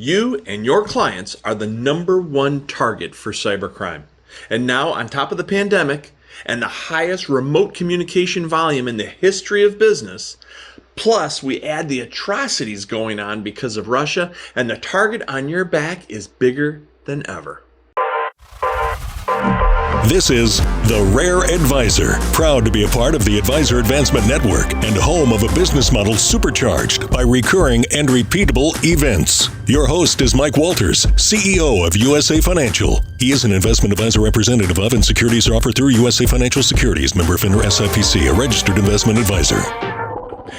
You and your clients are the number one target for cybercrime. And now, on top of the pandemic and the highest remote communication volume in the history of business, plus we add the atrocities going on because of Russia, and the target on your back is bigger than ever. This is The Rare Advisor, proud to be a part of the Advisor Advancement Network and home of a business model supercharged by recurring and repeatable events. Your host is Mike Walters, CEO of USA Financial. He is an investment advisor representative of and securities are offered through USA Financial Securities, member FINRA SIPC, a registered investment advisor.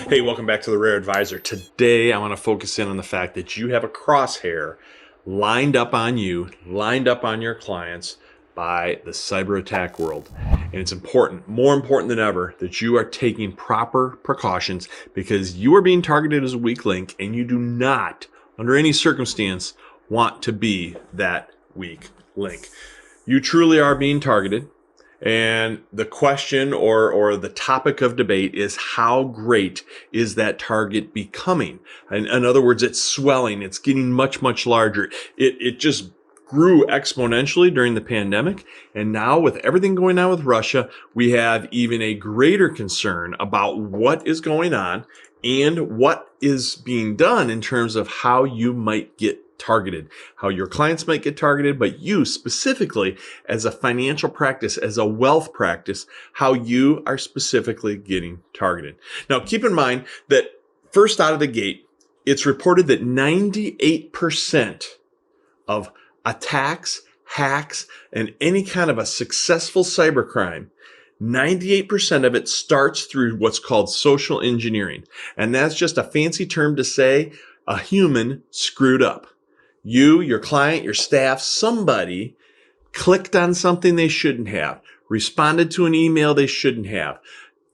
Hey, welcome back to The Rare Advisor. Today, I want to focus in on the fact that you have a crosshair lined up on you, lined up on your clients, by the cyber attack world. And it's important, more important than ever, that you are taking proper precautions because you are being targeted as a weak link and you do not, under any circumstance, want to be that weak link. You truly are being targeted. And the question or the topic of debate is how great is that target becoming? In other words, it's swelling, it's getting much, much larger. It just grew exponentially during the pandemic. And now with everything going on with Russia, we have even a greater concern about what is going on and what is being done in terms of how you might get targeted, how your clients might get targeted, but you specifically as a financial practice, as a wealth practice, how you are specifically getting targeted. Now, keep in mind that first out of the gate, it's reported that 98% of attacks, hacks, and any kind of a successful cybercrime, 98% of it starts through what's called social engineering. And that's just a fancy term to say a human screwed up. You, your client, your staff, somebody clicked on something they shouldn't have, responded to an email they shouldn't have,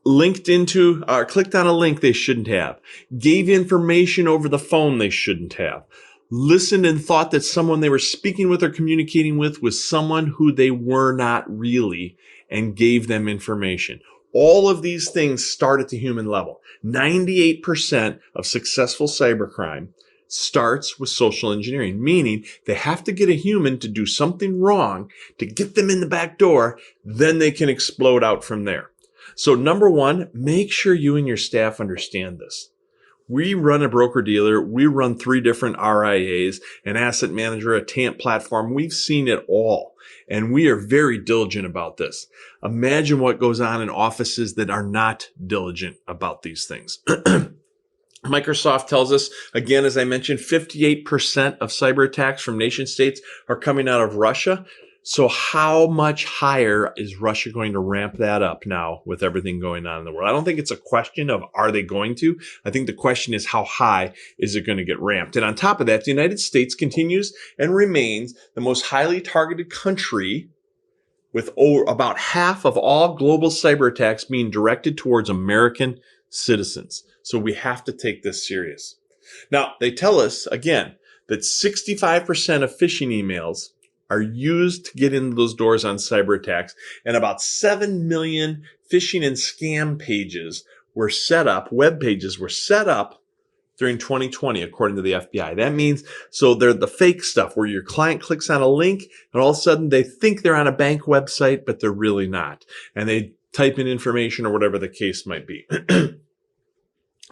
clicked on a link they shouldn't have, gave information over the phone they shouldn't have, listened and thought that someone they were speaking with or communicating with was someone who they were not really, and gave them information. All of these things start at the human level. 98% of successful cybercrime starts with social engineering, meaning they have to get a human to do something wrong to get them in the back door, then they can explode out from there. So number one, make sure you and your staff understand this. We run a broker-dealer. We run 3 different RIAs, an asset manager, a TAMP platform. We've seen it all, and we are very diligent about this. Imagine what goes on in offices that are not diligent about these things. Microsoft tells us, again, as I mentioned, 58% of cyber attacks from nation states are coming out of Russia. So how much higher is Russia going to ramp that up now with everything going on in the world? I don't think it's a question of are they going to. I think the question is how high is it going to get ramped? And on top of that, the United States continues and remains the most highly targeted country with about half of all global cyber attacks being directed towards American citizens. So we have to take this serious. Now, they tell us, again, that 65% of phishing emails are used to get into those doors on cyber attacks, and about 7 million phishing and scam pages were set up, web pages were set up during 2020, according to the FBI. That means, so they're the fake stuff where your client clicks on a link and all of a sudden they think they're on a bank website, but they're really not. And they type in information or whatever the case might be.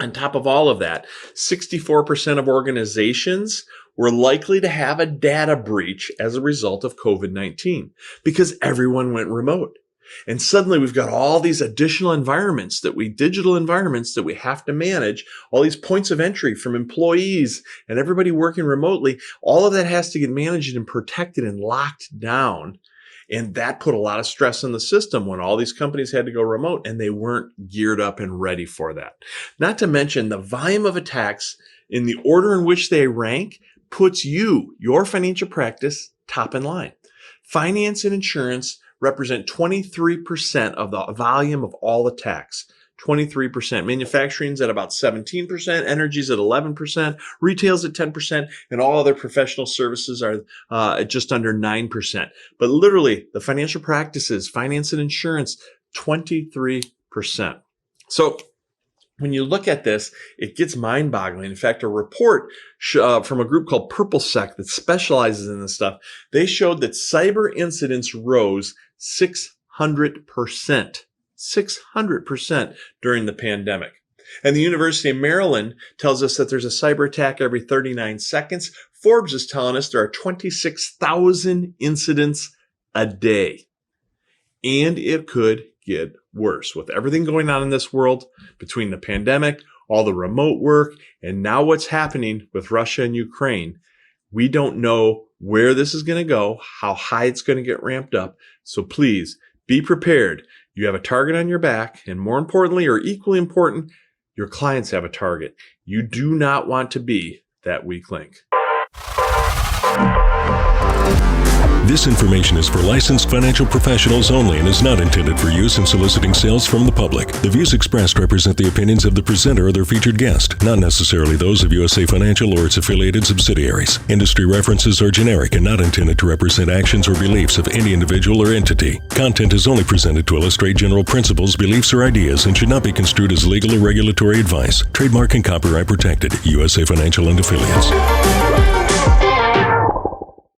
On top of all of that, 64% of organizations were likely to have a data breach as a result of COVID-19 because everyone went remote. And suddenly we've got all these additional digital environments that we have to manage, all these points of entry from employees and everybody working remotely. All of that has to get managed and protected and locked down. And that put a lot of stress on the system when all these companies had to go remote and they weren't geared up and ready for that. Not to mention the volume of attacks in the order in which they rank puts your financial practice, top in line. Finance and insurance represent 23% of the volume of all attacks. 23%. Manufacturing's at about 17%, energy's at 11%, retail's at 10%, and all other professional services are at just under 9%. But literally, the financial practices, finance and insurance, 23%. So when you look at this, it gets mind-boggling. In fact, a report from a group called PurpleSec that specializes in this stuff, they showed that cyber incidents rose 600%. 600% during the pandemic. And the University of Maryland tells us that there's a cyber attack every 39 seconds. Forbes is telling us there are 26,000 incidents a day. And it could get worse with everything going on in this world between the pandemic, all the remote work, and now what's happening with Russia and Ukraine. We don't know where this is going to go, how high it's going to get ramped up. So please be prepared. You have a target on your back, and more importantly, or equally important, your clients have a target. You do not want to be that weak link. This information is for licensed financial professionals only and is not intended for use in soliciting sales from the public. The views expressed represent the opinions of the presenter or their featured guest, not necessarily those of USA Financial or its affiliated subsidiaries. Industry references are generic and not intended to represent actions or beliefs of any individual or entity. Content is only presented to illustrate general principles, beliefs, or ideas and should not be construed as legal or regulatory advice. Trademark and copyright protected. USA Financial and Affiliates.